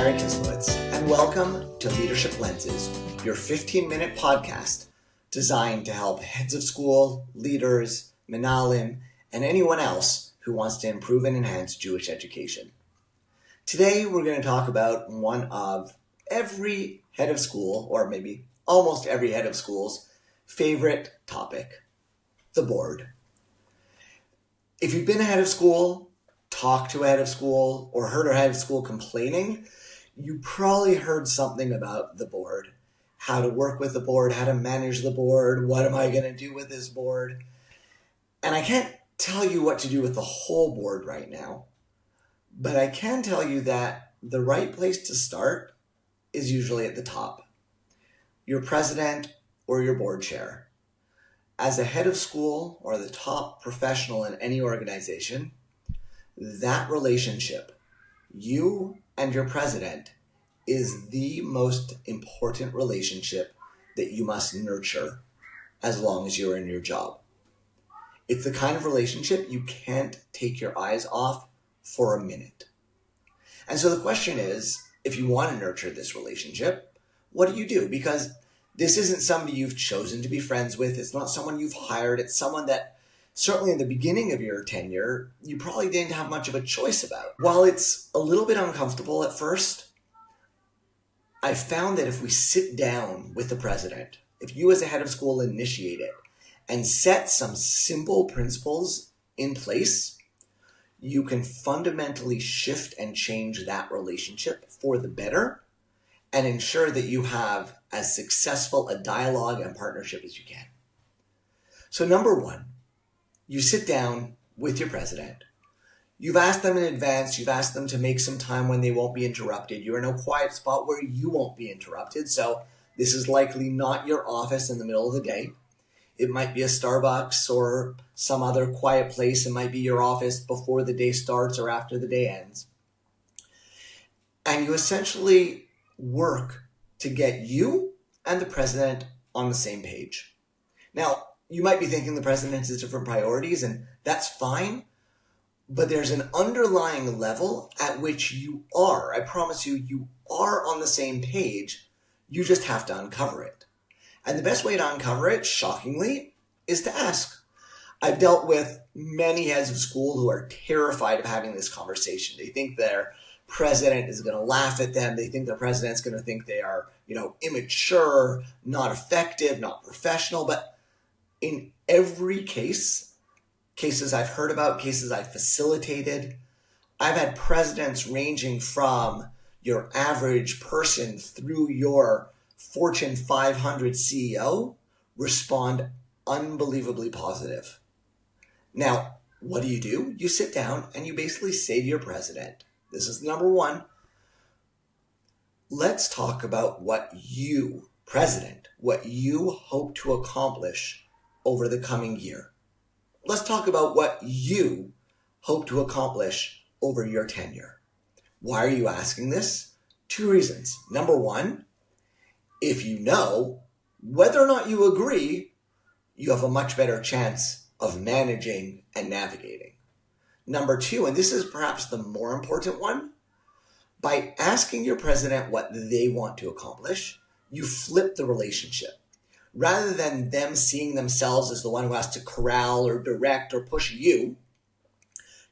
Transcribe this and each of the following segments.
Larry Kislowitz, and welcome to Leadership Lenses, your 15-minute podcast designed to help heads of school, leaders, Menalim, and anyone else who wants to improve and enhance Jewish education. Today, we're going to talk about one of every head of school, or maybe almost every head of school's favorite topic, the board. If you've been a head of school, talked to a head of school, or heard a head of school complaining, you probably heard something about the board, how to work with the board, how to manage the board, what am I going to do with this board? And I can't tell you what to do with the whole board right now, but I can tell you that the right place to start is usually at the top, your president or your board chair. As a head of school or the top professional in any organization, that relationship, you and your president, is the most important relationship that you must nurture as long as you're in your job. It's the kind of relationship you can't take your eyes off for a minute. And so the question is, if you want to nurture this relationship, what do you do? Because this isn't somebody you've chosen to be friends with. It's not someone you've hired. It's someone that certainly in the beginning of your tenure, you probably didn't have much of a choice about. While it's a little bit uncomfortable at first, I found that if we sit down with the president, if you as a head of school initiate it and set some simple principles in place, you can fundamentally shift and change that relationship for the better and ensure that you have as successful a dialogue and partnership as you can. So number one, you sit down with your president. You've asked them in advance. You've asked them to make some time when they won't be interrupted. You're in a quiet spot where you won't be interrupted. So this is likely not your office in the middle of the day. It might be a Starbucks or some other quiet place. It might be your office before the day starts or after the day ends. And you essentially work to get you and the president on the same page. Now, you might be thinking the president has different priorities, and that's fine, but there's an underlying level at which you are. I promise you, you are on the same page. You just have to uncover it. And the best way to uncover it, shockingly, is to ask. I've dealt with many heads of school who are terrified of having this conversation. They think their president is going to laugh at them. They think their president's going to think they are, immature, not effective, not professional. But in every cases I've heard about, cases I've facilitated, I've had presidents ranging from your average person through your Fortune 500 CEO respond unbelievably positive. Now, what do? You sit down and you basically say to your president, this is number one, let's talk about what you, president, what you hope to accomplish over the coming year. Let's talk about what you hope to accomplish over your tenure. Why are you asking this? Two reasons. Number one, if you know whether or not you agree, you have a much better chance of managing and navigating. Number two, and this is perhaps the more important one, by asking your president what they want to accomplish, you flip the relationship. Rather than them seeing themselves as the one who has to corral or direct or push you,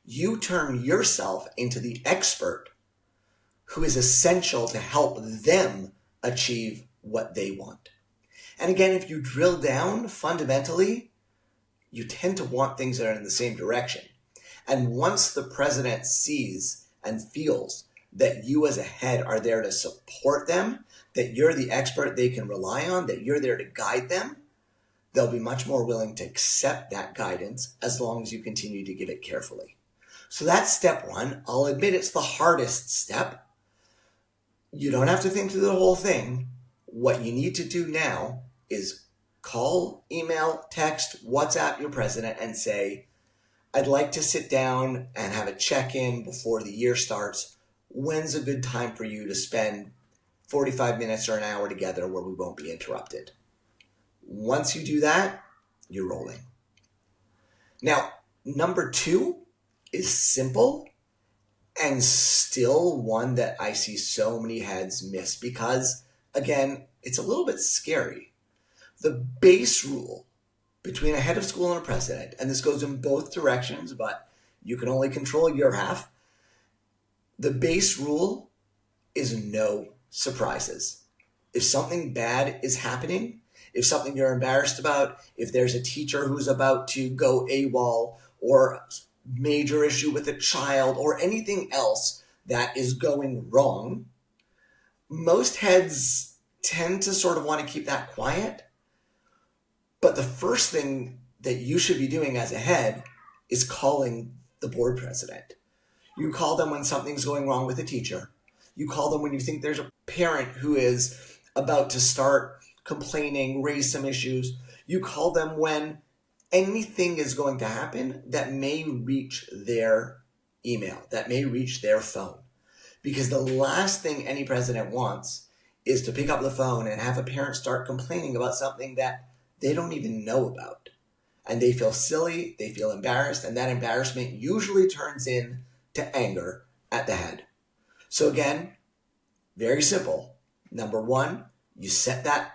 you turn yourself into the expert who is essential to help them achieve what they want. And again, if you drill down fundamentally, you tend to want things that are in the same direction. And once the president sees and feels that you as a head are there to support them, that you're the expert they can rely on, that you're there to guide them, they'll be much more willing to accept that guidance as long as you continue to give it carefully. So that's step one. I'll admit it's the hardest step. You don't have to think through the whole thing. What you need to do now is call, email, text, WhatsApp your president and say, I'd like to sit down and have a check-in before the year starts. When's a good time for you to spend 45 minutes or an hour together where we won't be interrupted? Once you do that, you're rolling. Now, number two is simple and still one that I see so many heads miss because, again, it's a little bit scary. The base rule between a head of school and a president, and this goes in both directions, but you can only control your half. The base rule is no surprises. If something bad is happening, if something you're embarrassed about, if there's a teacher who's about to go AWOL, or major issue with a child, or anything else that is going wrong, most heads tend to sort of want to keep that quiet. But the first thing that you should be doing as a head is calling the board president. You call them when something's going wrong with a teacher. You call them when you think there's a parent who is about to start complaining, raise some issues. You call them when anything is going to happen that may reach their email, that may reach their phone. Because the last thing any president wants is to pick up the phone and have a parent start complaining about something that they don't even know about. And they feel silly, they feel embarrassed, and that embarrassment usually turns into anger at the head. So again, very simple. Number one, you set that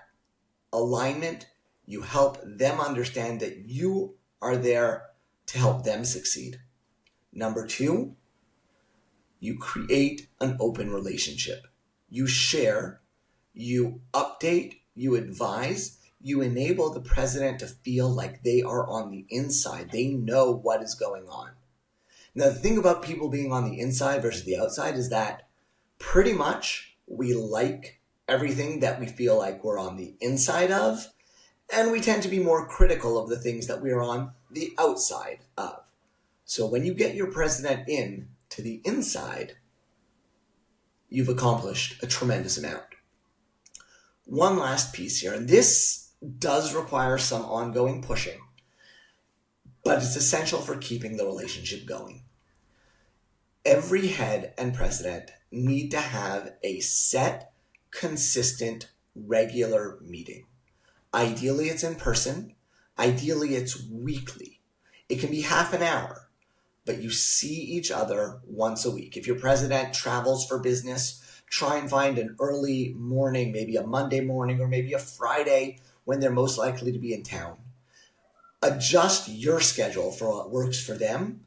alignment. You help them understand that you are there to help them succeed. Number two, you create an open relationship. You share, you update, you advise, you enable the president to feel like they are on the inside. They know what is going on. Now, the thing about people being on the inside versus the outside is that pretty much we like everything that we feel like we're on the inside of, and we tend to be more critical of the things that we're on the outside of. So when you get your president in to the inside, you've accomplished a tremendous amount. One last piece here, and this does require some ongoing pushing, but it's essential for keeping the relationship going. Every head and president need to have a set, consistent, regular meeting. Ideally, it's in person. Ideally, it's weekly. It can be half an hour, but you see each other once a week. If your president travels for business, try and find an early morning, maybe a Monday morning or maybe a Friday when they're most likely to be in town. Adjust your schedule for what works for them.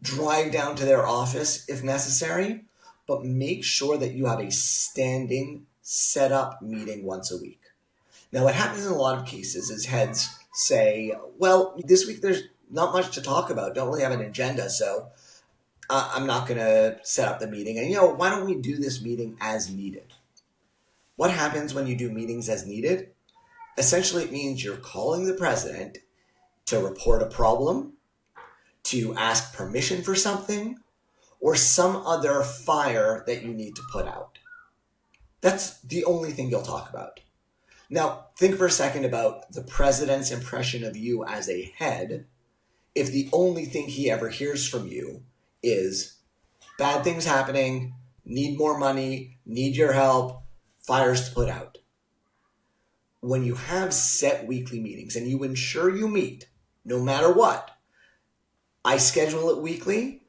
Drive down to their office if necessary, but make sure that you have a standing, set up meeting once a week. Now, what happens in a lot of cases is heads say, well, this week there's not much to talk about, don't really have an agenda, so I'm not going to set up the meeting. And, why don't we do this meeting as needed? What happens when you do meetings as needed? Essentially, it means you're calling the president to report a problem, to ask permission for something, or some other fire that you need to put out. That's the only thing you'll talk about. Now, think for a second about the president's impression of you as a head if the only thing he ever hears from you is bad things happening, need more money, need your help, fires to put out. When you have set weekly meetings and you ensure you meet, no matter what, I schedule it weekly.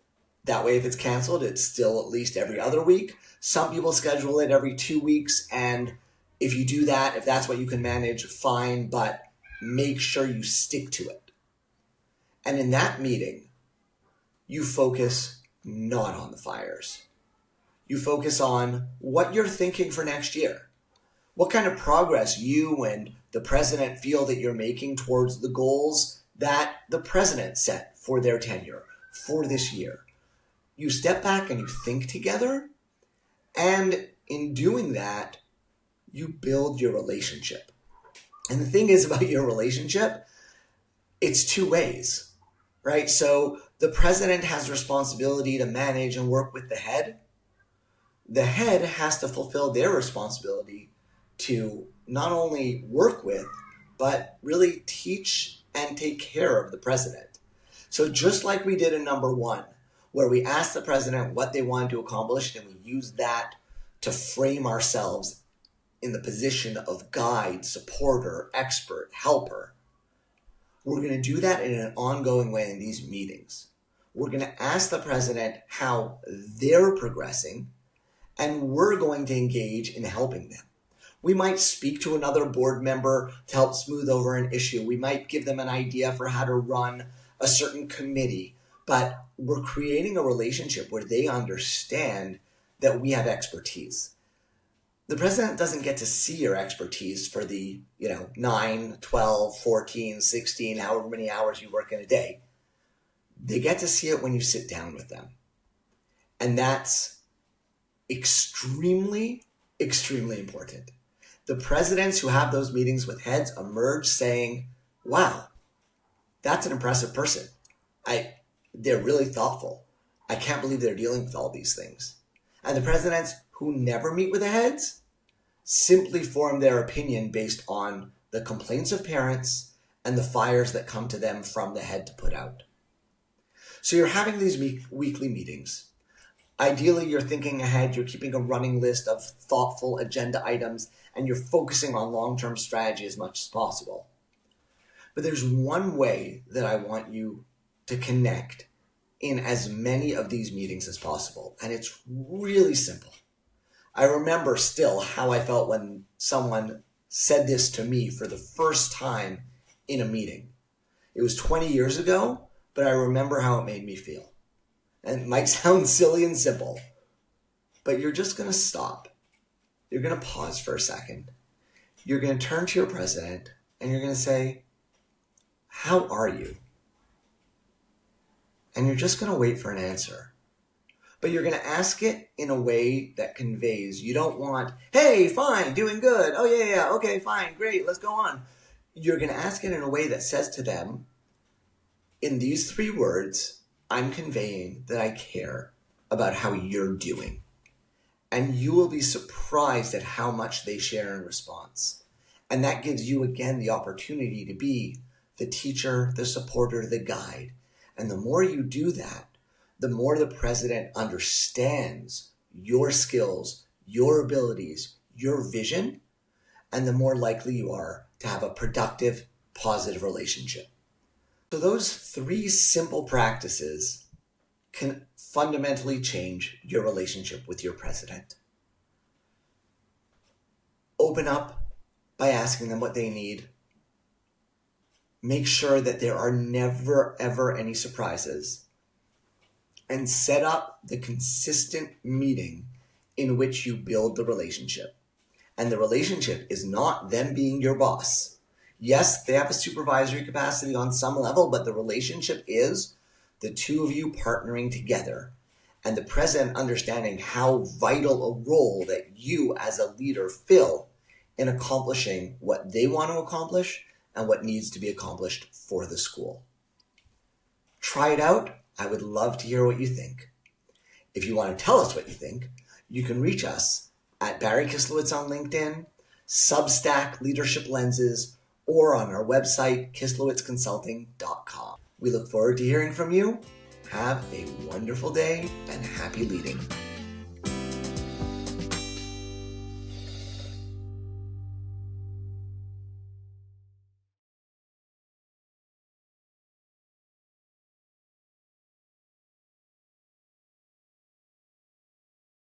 That way, if it's canceled, it's still at least every other week. Some people schedule it every 2 weeks, and if you do that, if that's what you can manage, fine, but make sure you stick to it. And in that meeting, you focus not on the fires. You focus on what you're thinking for next year. What kind of progress you and the president feel that you're making towards the goals that the president set for their tenure, for this year. You step back and you think together, and in doing that, you build your relationship. And the thing is about your relationship, it's two ways, right? So the president has responsibility to manage and work with the head. The head has to fulfill their responsibility to not only work with, but really teach and take care of the president. So just like we did in number one, where we asked the president what they wanted to accomplish, and we used that to frame ourselves in the position of guide, supporter, expert, helper. We're going to do that in an ongoing way in these meetings. We're going to ask the president how they're progressing, and we're going to engage in helping them. We might speak to another board member to help smooth over an issue. We might give them an idea for how to run a certain committee, but we're creating a relationship where they understand that we have expertise. The president doesn't get to see your expertise for the 9, 12, 14, 16, however many hours you work in a day. They get to see it when you sit down with them. And that's extremely, extremely important. The presidents who have those meetings with heads emerge saying, wow, that's an impressive person. They're really thoughtful. I can't believe they're dealing with all these things. And the presidents who never meet with the heads simply form their opinion based on the complaints of parents and the fires that come to them from the head to put out. So you're having these weekly meetings. Ideally, you're thinking ahead, you're keeping a running list of thoughtful agenda items, and you're focusing on long-term strategy as much as possible. But there's one way that I want you to connect in as many of these meetings as possible, and it's really simple. I remember still how I felt when someone said this to me for the first time in a meeting. It was 20 years ago, but I remember how it made me feel. And it might sound silly and simple, but you're just going to stop. You're going to pause for a second. You're going to turn to your president and you're going to say, how are you? And you're just going to wait for an answer. But you're going to ask it in a way that conveys. You don't want, hey, fine, doing good. Oh, yeah, okay, fine, great, let's go on. You're going to ask it in a way that says to them, in these 3 words, I'm conveying that I care about how you're doing. And you will be surprised at how much they share in response. And that gives you, again, the opportunity to be the teacher, the supporter, the guide. And the more you do that, the more the president understands your skills, your abilities, your vision, and the more likely you are to have a productive, positive relationship. So those 3 simple practices can fundamentally change your relationship with your president. Open up by asking them what they need. Make sure that there are never, ever any surprises. And set up the consistent meeting in which you build the relationship. And the relationship is not them being your boss. Yes, they have a supervisory capacity on some level, but the relationship is the 2 of you partnering together and the president understanding how vital a role that you as a leader fill in accomplishing what they want to accomplish and what needs to be accomplished for the school. Try it out. I would love to hear what you think. If you want to tell us what you think, you can reach us at Barry Kislowitz on LinkedIn, Substack Leadership Lenses, or on our website, kislowitzconsulting.com. We look forward to hearing from you. Have a wonderful day and happy leading.